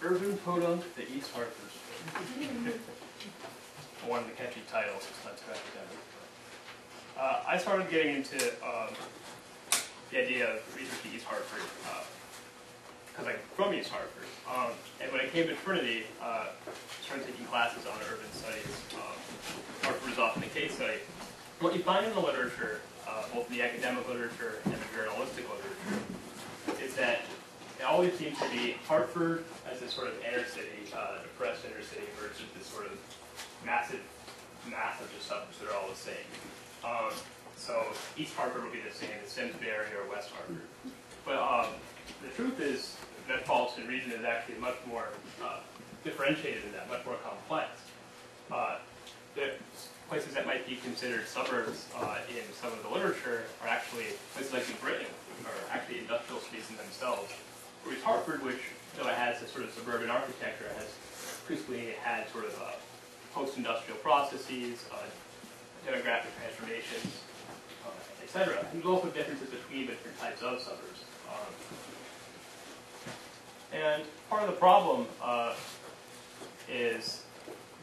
Urban Podunk, the East Hartford Story. One of the catchy titles, it's not too academic. I started getting into the idea of researching East Hartford because I'm from East Hartford. And when I came to Trinity, I started taking classes on urban studies. Hartford is often a case study. What you find in the literature, both the academic literature and the journalistic literature, is that it always seems to be Hartford as this sort of inner city, depressed inner city, versus this sort of massive of just suburbs that are all the same. So East Hartford will be the same as Simsbury or West Hartford. But the truth is, the metropolitan region is actually much more differentiated than that, much more complex. The places that might be considered suburbs in some of the literature are actually places like New Britain, are actually industrial cities in themselves. Whereas Hartford, which, though it has a sort of suburban architecture, has increasingly had sort of post-industrial processes, demographic transformations, etc. There's also differences between different types of suburbs. And part of the problem is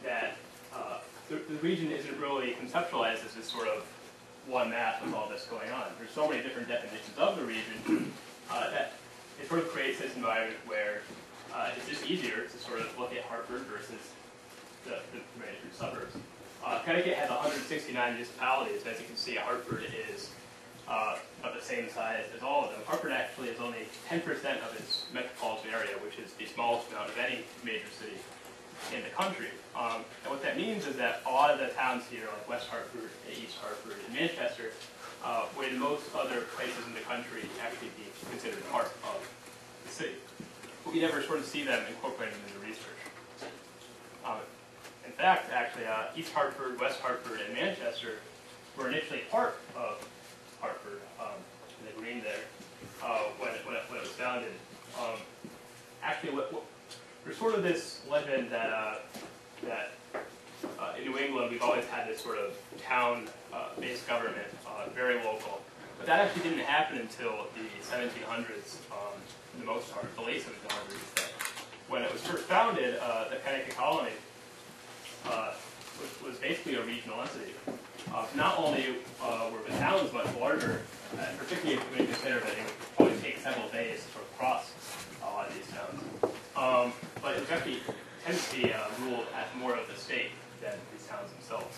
that the region isn't really conceptualized as this sort of one map with all this going on. There's so many different definitions of the region that it sort of creates this environment where it's just easier to sort of look at Hartford versus the major suburbs. Connecticut has 169 municipalities. As you can see, Hartford is of the same size as all of them. Hartford actually is only 10% of its metropolitan area, which is the smallest amount of any major city in the country. And what that means is that a lot of the towns here, like West Hartford, East Hartford, and Manchester, would in most other places in the country actually be considered part of the city. But we never sort of see them incorporated into research. In fact, actually, East Hartford, West Hartford, and Manchester were initially part of Hartford, in the green there, when it was founded. Actually, there's sort of this legend that in New England we've always had this sort of town-based government, very local. But that actually didn't happen until the 1700s, for the most part, the late 1700s. When it was first founded, the Connecticut colony was basically a regional entity. Not only were the towns much larger, particularly when you consider that it would probably take several days to sort of cross a lot of these towns, but it was actually tended to be ruled as more of the state than these towns themselves.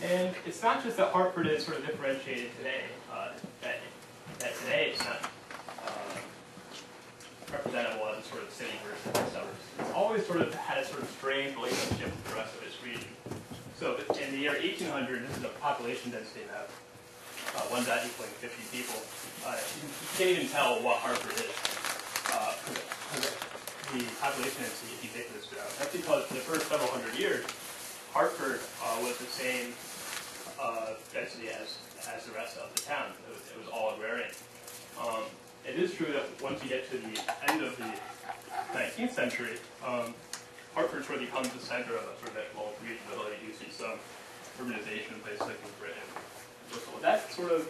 And it's not just that Hartford is sort of differentiated today, that today it's not representable as a sort of city versus the suburbs. It's always sort of had a sort of strange relationship with the rest of its region. So in the year 1800, this is a population density map, 1 dot equaling 50 people. You can't even tell what Hartford is. The population density is ubiquitous throughout. That's because for the first several hundred years, Hartford was the same density as the rest of the town. It was all agrarian. It is true that once you get to the end of the 19th century, Hartford sort of becomes the center of a sort of metropolitan region, although you do see some urbanization in places like New Britain. So that sort of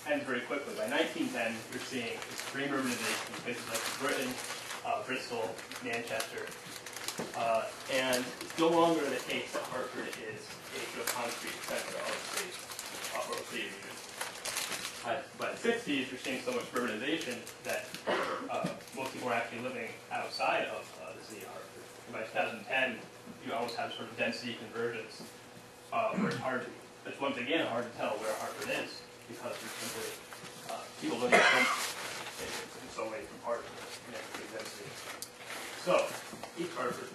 ends very quickly. By 1910, you're seeing extreme urbanization in places like New Britain, Bristol, Manchester, and it's no longer the case that Hartford is a sort of concrete center of the city region. By the 60s, you're seeing so much urbanization that most people are actually living outside of the city of Hartford. And by 2010, you almost have sort of density convergence, where it's once again hard to tell where Hartford is because there's simply people living in so many different parts of the density. So, East Hartford.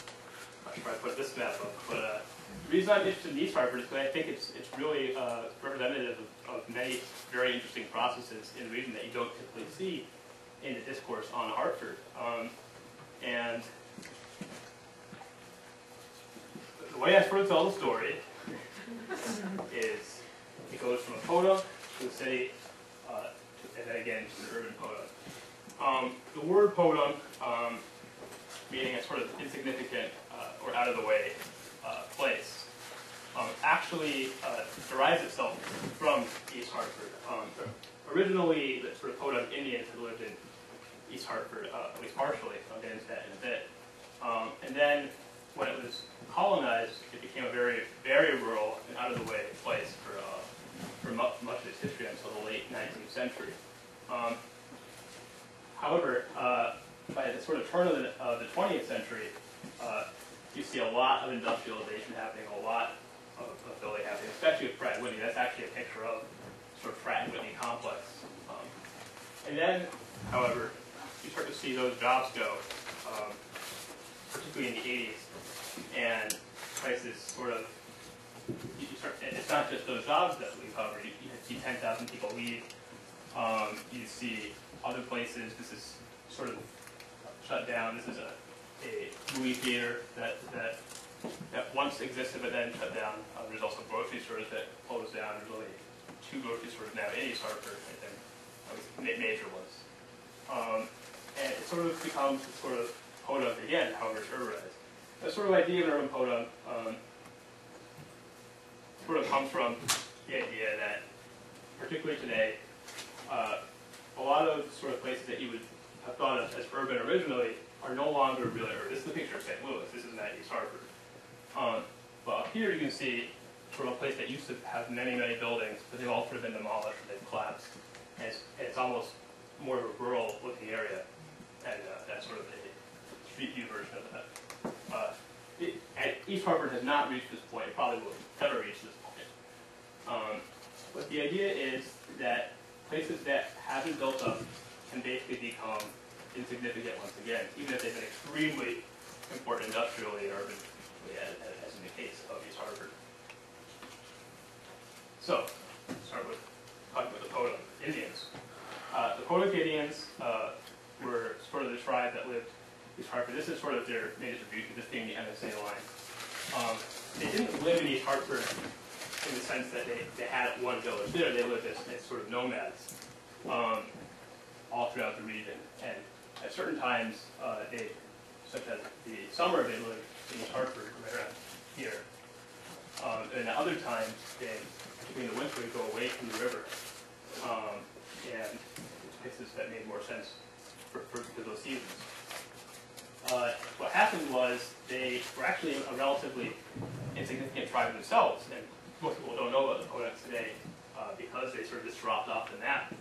I should probably put this map up, but the reason I'm interested in East Hartford is because I think it's really representative of many very interesting processes in the region that you don't typically see in the discourse on Hartford. And the way I sort of tell the story is it goes from a podunk to the city, and then again to the urban podunk. The word podunk, meaning a sort of insignificant or out of the way place, actually derives itself from East Hartford. Originally, the sort of Podunk Indians had lived in East Hartford, at least partially. I'll get into that in a bit. And then when it was colonized, it became a very, very rural and out-of-the-way place for much of its history until the late 19th century. However, by the sort of turn of the 20th century, you see a lot of industrialization happening, a lot of building happening, especially with Pratt & Whitney. That's actually a picture of sort of Pratt & Whitney complex. And then, however, you start to see those jobs go, particularly in the 80s, and prices sort of, it's not just those jobs that we cover. You see 10,000 people leave. You see other places. This is sort of shut down. This is a movie theater that once existed but then shut down. There's also grocery stores that closed down. There's only 2 grocery stores now in East Hartford, I think, major ones. And it sort of becomes sort of podunk again, however it's urbanized. The sort of idea of urban podunk sort of comes from the idea that, particularly today, a lot of sort of places that you would have thought of as urban originally are no longer really urban. This is the picture of St. Louis. This is not East Hartford. But up here you can see sort of a place that used to have many, many buildings, but they've all sort of been demolished and they've collapsed. And it's almost more of a rural-looking area, and that's sort of a street view version of that. East Hartford has not reached this point. It probably will never reach this point. But the idea is that places that have been built up can basically become insignificant once again, even if they've been extremely important industrially and urbanly, as in the case of East Hartford. So, start with talking about the Podunk Indians. The Podunk Indians were sort of the tribe that lived in East Hartford. This is sort of their main distribution, this being the MSA line. They didn't live in East Hartford in the sense that they had one village there. They lived as sort of nomads all throughout the region. And at certain times, such as the summer, they lived in East Hartford, right around here. And at other times, particularly in the winter, would go away from the river. And places that made more sense for those seasons. What happened was they were actually a relatively insignificant tribe themselves, and most people don't know about the Podunks today because they sort of just dropped off the map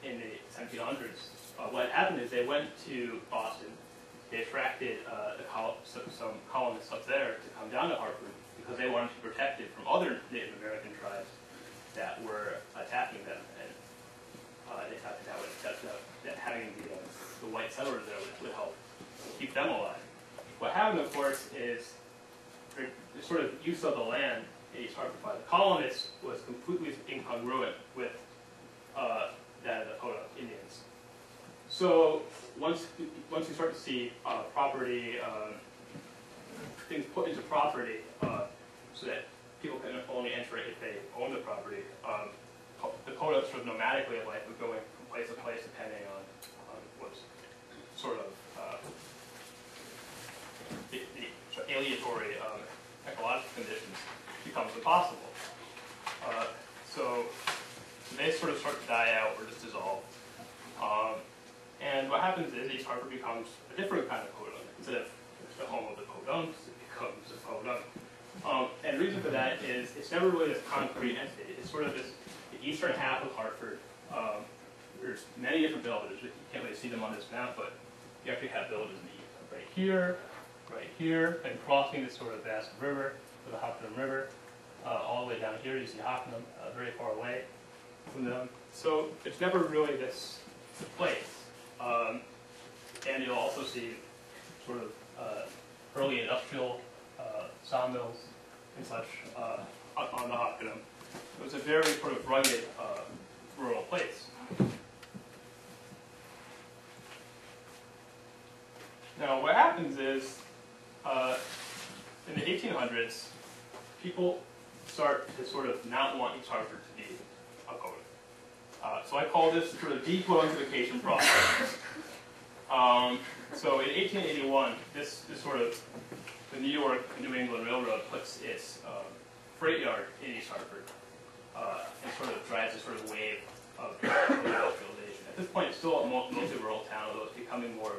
in the 1700s. What happened is they went to Boston, they attracted some colonists up there to come down to Hartford because they wanted to be protected from other Native American tribes that were attacking them, and they thought that having the white settlers there would help keep them alive. What happened, of course, is the sort of use of the land in East Hartford by the colonists was completely incongruent with that of the Podunk Indians. So once you start to see property, things put into property so that people can only enter it if they own the property, the Podunk sort of nomadically of life would go from place to place depending on what's sort of the sort of aleatory ecological conditions becomes impossible. So they sort of start to die out or just dissolve. And what happens is East Hartford becomes a different kind of podunk. Instead of the home of the podunks, it becomes a podunk. And the reason for that is it's never really this concrete entity. It's sort of this, the eastern half of Hartford. There's many different villages. You can't really see them on this map, but you actually have villages in the east. Right here, and crossing this sort of vast river, the Hockanum River. All the way down here, you see Hockanum, very far away from them. So it's never really this place. And you'll also see sort of early industrial sawmills and such on the Hockanum. It was a very sort of rugged rural place. Now what happens is, in the 1800s, people start to sort of not want East Hartford to be a podunk. So I call this sort of de-podunkification process. So in 1881, this sort of, the New York and New England Railroad puts its freight yard in East Hartford and sort of drives a sort of wave of industrialization. At this point, it's still a mostly rural town, although it's becoming more